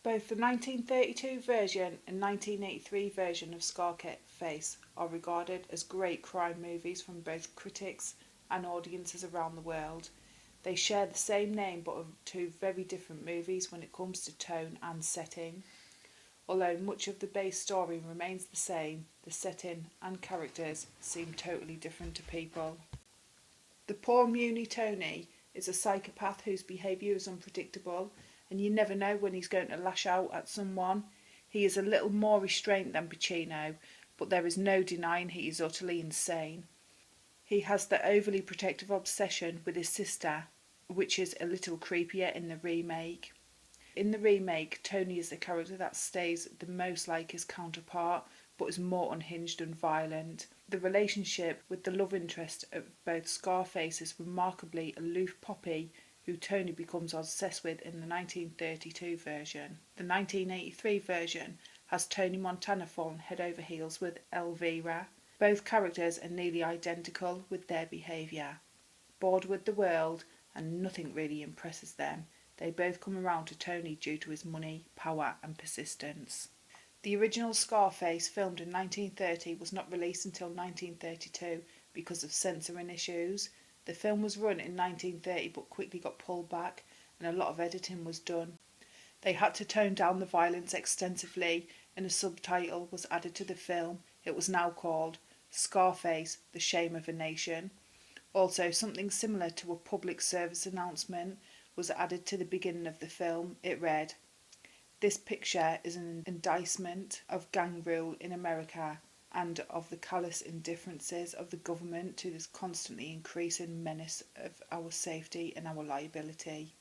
Both the 1932 version and 1983 version of Scarface are regarded as great crime movies from both critics and audiences around the world. They share the same name but are two very different movies when it comes to tone and setting. Although much of the base story remains the same, the setting and characters seem totally different to people. The poor Muni Tony is a psychopath whose behaviour is unpredictable and you never know when he's going to lash out at someone. He is a little more restrained than Pacino, but there is no denying he is utterly insane. He has the overly protective obsession with his sister, which is a little creepier in the remake. In the remake, Tony is the character that stays the most like his counterpart, but is more unhinged and violent. The relationship with the love interest of both Scarface is remarkably aloof Poppy, who Tony becomes obsessed with in the 1932 version. The 1983 version has Tony Montana fallen head over heels with Elvira. Both characters are nearly identical with their behaviour. Bored with the world and nothing really impresses them, they both come around to Tony due to his money, power and persistence. The original Scarface, filmed in 1930, was not released until 1932 because of censoring issues. The film was run in 1930 but quickly got pulled back and a lot of editing was done. They had to tone down the violence extensively and a subtitle was added to the film. It was now called Scarface, The Shame of a Nation. Also, something similar to a public service announcement was added to the beginning of the film. It read, "This picture is an indictment of gang rule in America and of the callous indifferences of the government to this constantly increasing menace of our safety and our liability."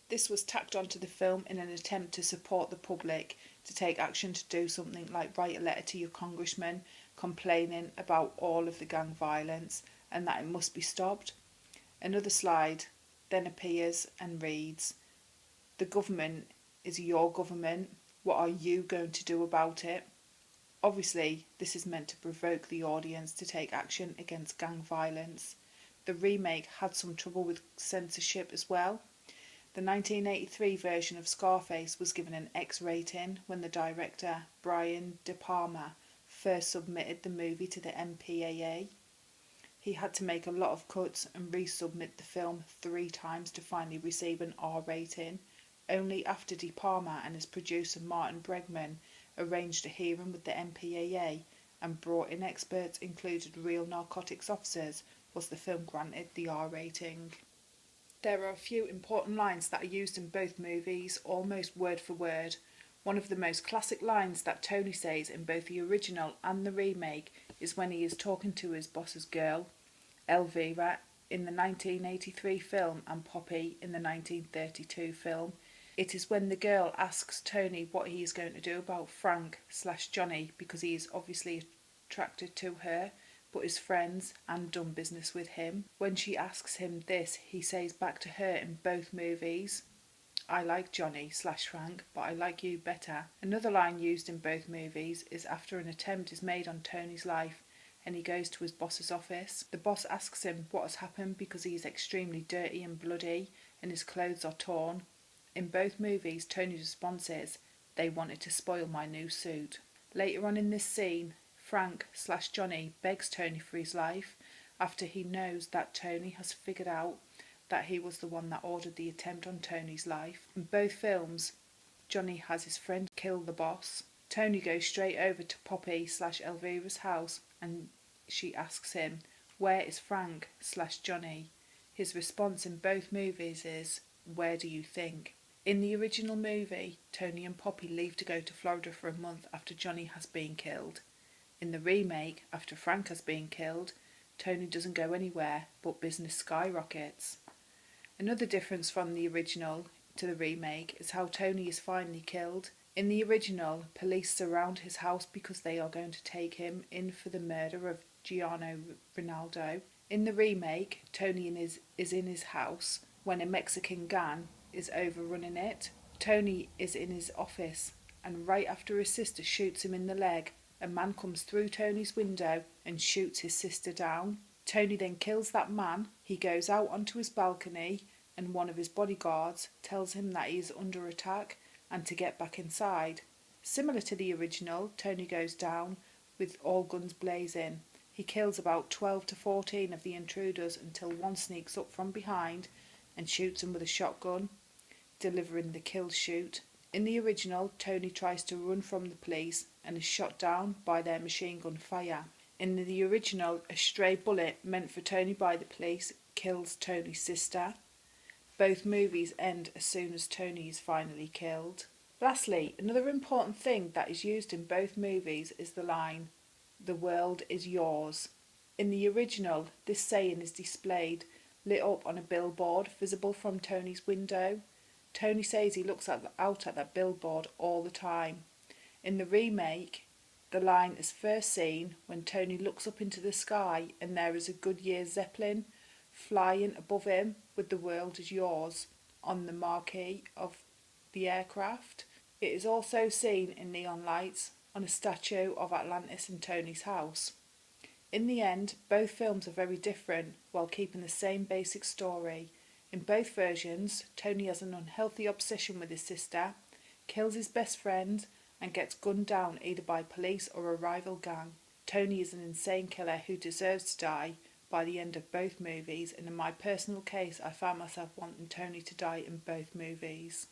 This was tacked onto the film in an attempt to support the public to take action to do something like write a letter to your congressman complaining about all of the gang violence and that it must be stopped. Another slide then appears and reads, "The government is your government. What are you going to do about it?" Obviously, this is meant to provoke the audience to take action against gang violence. The remake had some trouble with censorship as well. The 1983 version of Scarface was given an X rating when the director, Brian De Palma, first submitted the movie to the MPAA. He had to make a lot of cuts and resubmit the film 3 times to finally receive an R rating. Only after De Palma and his producer Martin Bregman arranged a hearing with the MPAA and brought in experts included real narcotics officers was the film granted the R rating. There are a few important lines that are used in both movies, almost word for word. One of the most classic lines that Tony says in both the original and the remake is when he is talking to his boss's girl, Elvira, in the 1983 film and Poppy in the 1932 film. It is when the girl asks Tony what he is going to do about Frank/Johnny because he is obviously attracted to her, but is friends and done business with him. When she asks him this, he says back to her in both movies, "I like Johnny/Frank, but I like you better." Another line used in both movies is after an attempt is made on Tony's life and he goes to his boss's office. The boss asks him what has happened because he is extremely dirty and bloody and his clothes are torn. In both movies, Tony's response is, "They wanted to spoil my new suit." Later on in this scene, Frank/Johnny begs Tony for his life after he knows that Tony has figured out that he was the one that ordered the attempt on Tony's life. In both films, Johnny has his friend kill the boss. Tony goes straight over to Poppy/Elvira's house and she asks him, "Where is Frank/Johnny?" His response in both movies is, "Where do you think?" In the original movie, Tony and Poppy leave to go to Florida for a month after Johnny has been killed. In the remake, after Frank has been killed, Tony doesn't go anywhere, but business skyrockets. Another difference from the original to the remake is how Tony is finally killed. In the original, police surround his house because they are going to take him in for the murder of Gianno Ronaldo. In the remake, Tony is in his house when a Mexican gang is overrunning it. Tony is in his office and right after his sister shoots him in the leg, a man comes through Tony's window and shoots his sister down. Tony then kills that man. He goes out onto his balcony and one of his bodyguards tells him that he is under attack and to get back inside. Similar to the original, Tony goes down with all guns blazing. He kills about 12 to 14 of the intruders until one sneaks up from behind and shoots him with a shotgun, delivering the kill shoot. In the original, Tony tries to run from the police and is shot down by their machine gun fire. In the original, a stray bullet meant for Tony by the police kills Tony's sister. Both movies end as soon as Tony is finally killed. Lastly, another important thing that is used in both movies is the line, "The world is yours." In the original, this saying is displayed lit up on a billboard visible from Tony's window. Tony says he looks out at that billboard all the time. In the remake, the line is first seen when Tony looks up into the sky and there is a Goodyear Zeppelin flying above him with "The world is yours" on the marquee of the aircraft. It is also seen in neon lights on a statue of Atlantis in Tony's house. In the end, both films are very different while keeping the same basic story. In both versions, Tony has an unhealthy obsession with his sister, kills his best friend, and gets gunned down either by police or a rival gang. Tony is an insane killer who deserves to die by the end of both movies, and in my personal case, I found myself wanting Tony to die in both movies.